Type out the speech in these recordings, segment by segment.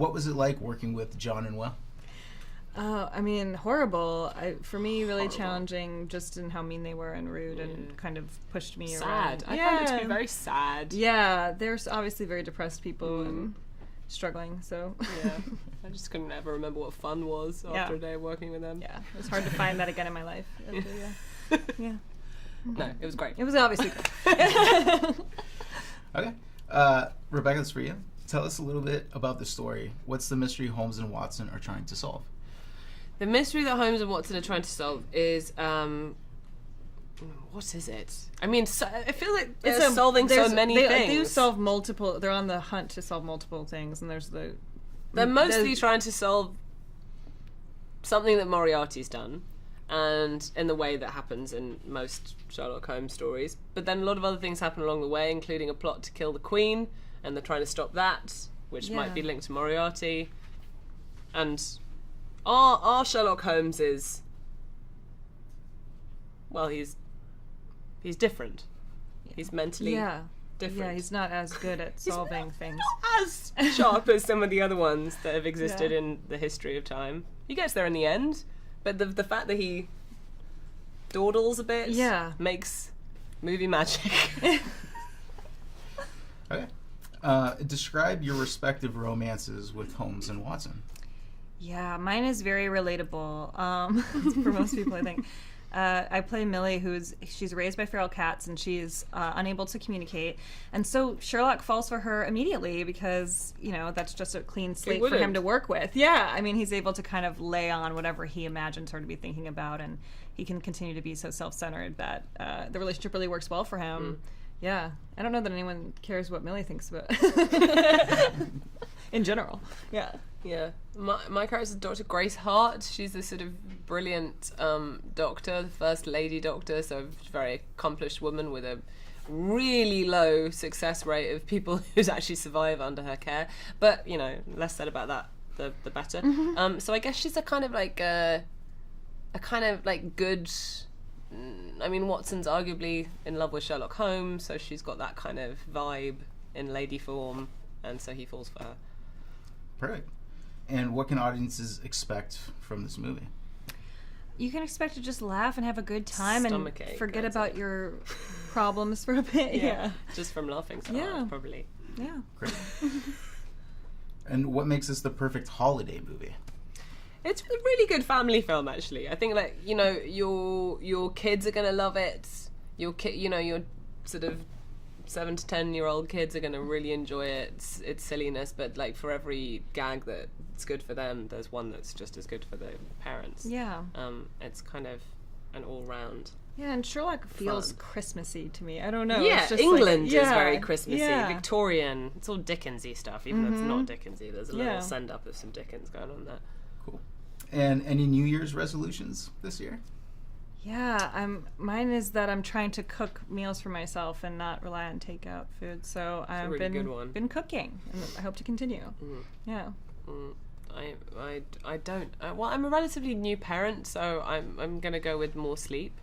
What was it like working with John and Will? I mean, horrible. For me, really challenging, just in how mean they were and rude, and kind of pushed me around. Sad. I found it to be very sad. Yeah, they're obviously very depressed people and struggling. So yeah, I just couldn't ever remember what fun was after a day of working with them. Yeah, it was hard to find that again in my life. Yeah. No, it was great. It was obviously great. Okay, Rebecca, that's for you. Tell us a little bit about the story. What's the mystery Holmes and Watson are trying to solve? The mystery that Holmes and Watson are trying to solve is, what is it? I mean, I feel like they're solving so many things. They do solve multiple. They're on the hunt to solve multiple things, and they're mostly trying to solve something that Moriarty's done, and in the way that happens in most Sherlock Holmes stories. But then a lot of other things happen along the way, including a plot to kill the Queen, and they're trying to stop that, which might be linked to Moriarty. And our Sherlock Holmes is, well, he's different. He's mentally different. Yeah, he's not as good at solving things. Not as sharp as some of the other ones that have existed in the history of time. He gets there in the end, but the fact that he dawdles a bit makes movie magic. Okay. Describe your respective romances with Holmes and Watson. Yeah, mine is very relatable for most people, I think. I play Millie, she's raised by feral cats, and she's unable to communicate. And so Sherlock falls for her immediately because, that's just a clean slate for him to work with. Yeah, I mean, he's able to kind of lay on whatever he imagines her to be thinking about, and he can continue to be so self-centered that the relationship really works well for him. Yeah, I don't know that anyone cares what Millie thinks about in general. Yeah. Yeah, my character is Dr. Grace Hart. She's this sort of brilliant doctor, the first lady doctor, so a very accomplished woman with a really low success rate of people who actually survive under her care. But, less said about that, the better. So I guess she's a kind of like good. I mean, Watson's arguably in love with Sherlock Holmes, so she's got that kind of vibe in lady form, and so he falls for her. Perfect. And what can audiences expect from this movie? You can expect to just laugh and have a good time and forget about your problems for a bit. Yeah. Just from laughing so hard, probably. Yeah. Great. And what makes this the perfect holiday movie? It's a really good family film, actually. I think, your kids are gonna love it. Your sort of 7 to 10-year-old kids are gonna really enjoy it. It's silliness, but for every gag that's good for them, there's one that's just as good for the parents. Yeah. It's kind of an all-round. Yeah, and Sherlock feels Christmassy to me. I don't know. Yeah, it's just England is very Christmassy. Yeah. Victorian. It's all Dickensy stuff, even though it's not Dickensy. There's a little send-up of some Dickens going on there. Cool. And any New Year's resolutions this year? Yeah, mine is that I'm trying to cook meals for myself and not rely on takeout food. So I've been cooking, and I hope to continue. Yeah. I don't. Well, I'm a relatively new parent, so I'm gonna go with more sleep.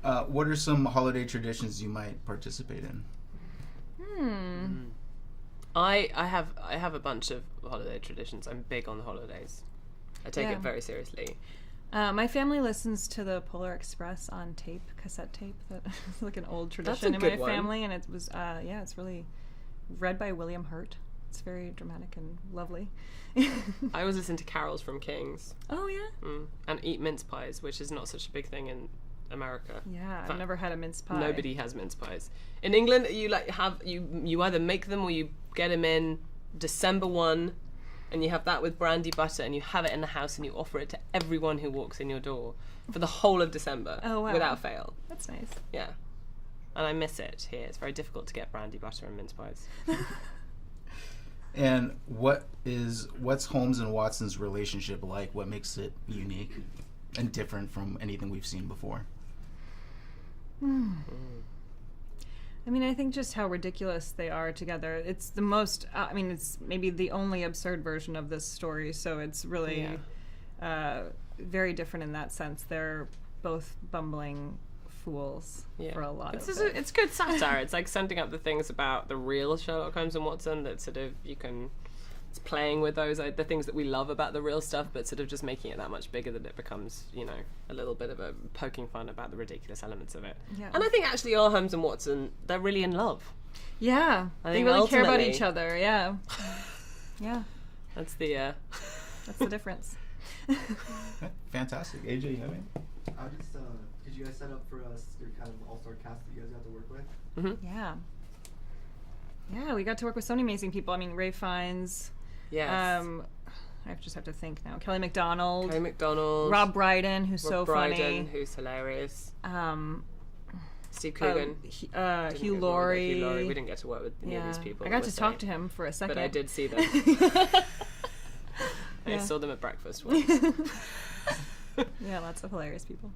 What are some holiday traditions you might participate in? I have a bunch of holiday traditions. I'm big on the holidays. I take it very seriously. My family listens to the Polar Express on cassette tape. That's like an old tradition in my family, and it was it's really read by William Hurt. It's very dramatic and lovely. I always listen to carols from Kings. Oh yeah. And eat mince pies, which is not such a big thing in America. Yeah, I've never had a mince pie. Nobody has mince pies. In England, you either make them or you get them in December 1, and you have that with brandy butter, and you have it in the house, and you offer it to everyone who walks in your door for the whole of December. Oh, wow. Without fail. That's nice. Yeah. And I miss it here. It's very difficult to get brandy butter and mince pies. And what's Holmes and Watson's relationship like? What makes it unique and different from anything we've seen before? I mean, I think just how ridiculous they are together. It's the most, it's maybe the only absurd version of this story, so it's really very different in that sense. They're both bumbling fools Yeah. for a lot It's of just it. it's good satire. It's like sending up the things about the real Sherlock Holmes and Watson that sort of it's playing with those the things that we love about the real stuff, but sort of just making it that much bigger that it becomes, a little bit of a poking fun about the ridiculous elements of it. Yeah. And I think actually all Holmes and Watson, they're really in love. Yeah, I they think really care about ultimately- each other. Yeah, yeah, That's the that's the difference. Fantastic. AJ, you have any? I just did you guys set up for us your kind of all-star cast that you guys got to work with? Yeah, yeah, we got to work with so many amazing people. I mean, Ray Fiennes. yes. I just have to think now. Kelly MacDonald. Kelly MacDonald, Rob Brydon, who's Rob so Brydon, funny. who's hilarious. Steve Oh, Coogan. Hugh Didn't get to work with Hugh Laurie. Laurie. We didn't get to work with any of Yeah, these people. I got we're to talk saying. to him for a second. But I did see them. I Yeah. saw them at breakfast once. Yeah, lots of hilarious people.